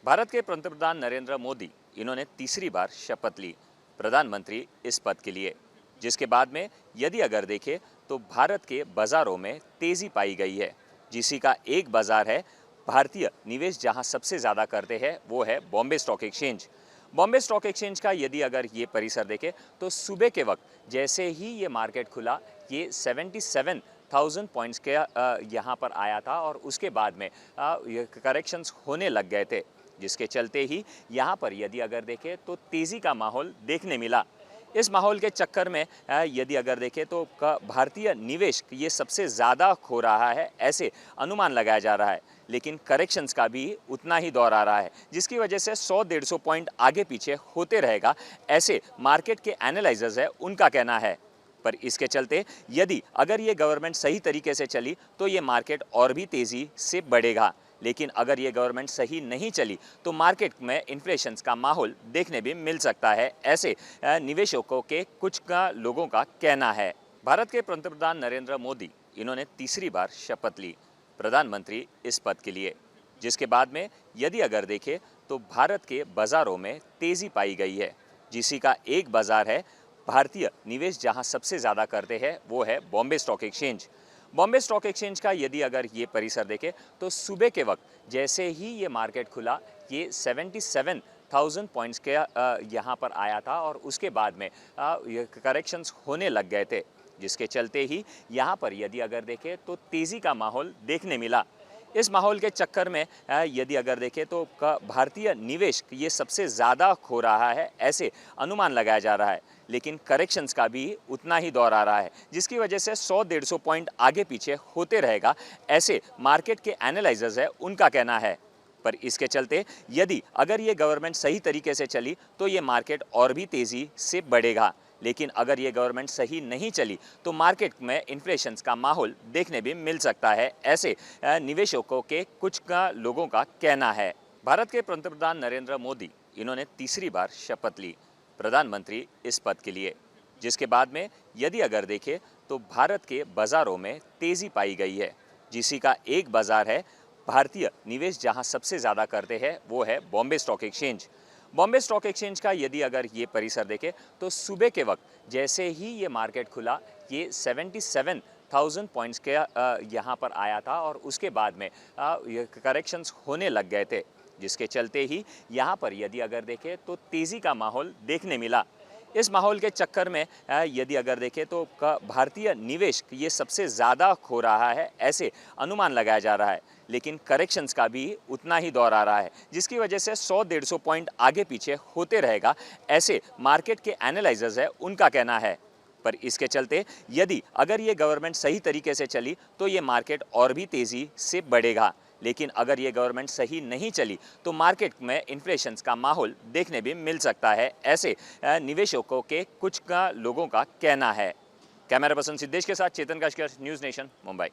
भारत के पंतप्रधान नरेंद्र मोदी इन्होंने तीसरी बार शपथ ली प्रधानमंत्री इस पद के लिए, जिसके बाद में यदि अगर देखें तो भारत के बाजारों में तेजी पाई गई है, जिसी का एक बाजार है भारतीय निवेश जहां सबसे ज़्यादा करते हैं वो है Bombay stock exchange. Bombay stock exchange का यदि अगर ये परिसर देखें तो सुबह के वक्त जैसे ही ये मार्केट खुला ये 77,000 पॉइंट्स के यहाँ पर आया था और उसके बाद में करेक्शंस होने लग गए थे, जिसके चलते ही यहाँ पर यदि अगर देखें तो तेज़ी का माहौल देखने मिला। इस माहौल के चक्कर में यदि अगर देखें तो भारतीय निवेश ये सबसे ज़्यादा खो रहा है, ऐसे अनुमान लगाया जा रहा है, लेकिन करेक्शंस का भी उतना ही दौर आ रहा है, जिसकी वजह से 100-150 पॉइंट आगे पीछे होते रहेगा, ऐसे मार्केट के एनालाइजर्स है उनका कहना है। पर इसके चलते यदि अगर ये गवर्नमेंट सही तरीके से चली तो ये मार्केट और भी तेज़ी से बढ़ेगा, लेकिन अगर ये गवर्नमेंट सही नहीं चली तो मार्केट में इन्फ्लेशन का माहौल देखने भी मिल सकता है, ऐसे निवेशकों के कुछ लोगों का कहना है। भारत के पंतप्रधान नरेंद्र मोदी इन्होंने तीसरी बार शपथ ली प्रधानमंत्री इस पद के लिए, जिसके बाद में यदि अगर देखें तो भारत के बाजारों में तेज़ी पाई गई है, जिसी का एक बाजार है भारतीय निवेश जहां सबसे ज़्यादा करते हैं वो है Bombay stock exchange. Bombay stock exchange का यदि अगर ये परिसर देखें तो सुबह के वक्त जैसे ही ये मार्केट खुला ये 77,000 पॉइंट्स के यहाँ पर आया था और उसके बाद में करेक्शंस होने लग गए थे, जिसके चलते ही यहाँ पर यदि अगर देखें तो तेज़ी का माहौल देखने मिला। इस माहौल के चक्कर में यदि अगर देखें तो भारतीय निवेश ये सबसे ज़्यादा खो रहा है, ऐसे अनुमान लगाया जा रहा है, लेकिन करेक्शंस का भी उतना ही दौर आ रहा है, जिसकी वजह से 100-150 पॉइंट आगे पीछे होते रहेगा, ऐसे मार्केट के एनालाइजर्स है उनका कहना है। पर इसके चलते यदि अगर ये गवर्नमेंट सही तरीके से चली तो ये मार्केट और भी तेज़ी से बढ़ेगा, लेकिन अगर ये गवर्नमेंट सही नहीं चली तो मार्केट में इन्फ्लेशन का माहौल देखने भी मिल सकता है, ऐसे निवेशकों के कुछ लोगों का कहना है। भारत के पंतप्रधान नरेंद्र मोदी इन्होंने तीसरी बार शपथ ली प्रधानमंत्री इस पद के लिए, जिसके बाद में यदि अगर देखें तो भारत के बाजारों में तेज़ी पाई गई है, जिसी का एक बाजार है भारतीय निवेश जहां सबसे ज़्यादा करते हैं वो है Bombay stock exchange. Bombay stock exchange का यदि अगर ये परिसर देखें तो सुबह के वक्त जैसे ही ये मार्केट खुला ये 77,000 पॉइंट्स के यहाँ पर आया था और उसके बाद में करेक्शंस होने लग गए थे, जिसके चलते ही यहाँ पर यदि अगर देखें तो तेज़ी का माहौल देखने मिला। इस माहौल के चक्कर में यदि अगर देखें तो भारतीय निवेश ये सबसे ज़्यादा खो रहा है, ऐसे अनुमान लगाया जा रहा है, लेकिन करेक्शंस का भी उतना ही दौर आ रहा है, जिसकी वजह से 100-150 पॉइंट आगे पीछे होते रहेगा, ऐसे मार्केट के एनालाइजर्स है उनका कहना है। पर इसके चलते यदि अगर ये गवर्नमेंट सही तरीके से चली तो ये मार्केट और भी तेज़ी से बढ़ेगा, लेकिन अगर ये गवर्नमेंट सही नहीं चली तो मार्केट में इन्फ्लेशन का माहौल देखने भी मिल सकता है, ऐसे निवेशकों के कुछ लोगों का कहना है। कैमरा पर्सन सिद्धेश के साथ चेतन काशकर, न्यूज़ नेशन, मुंबई।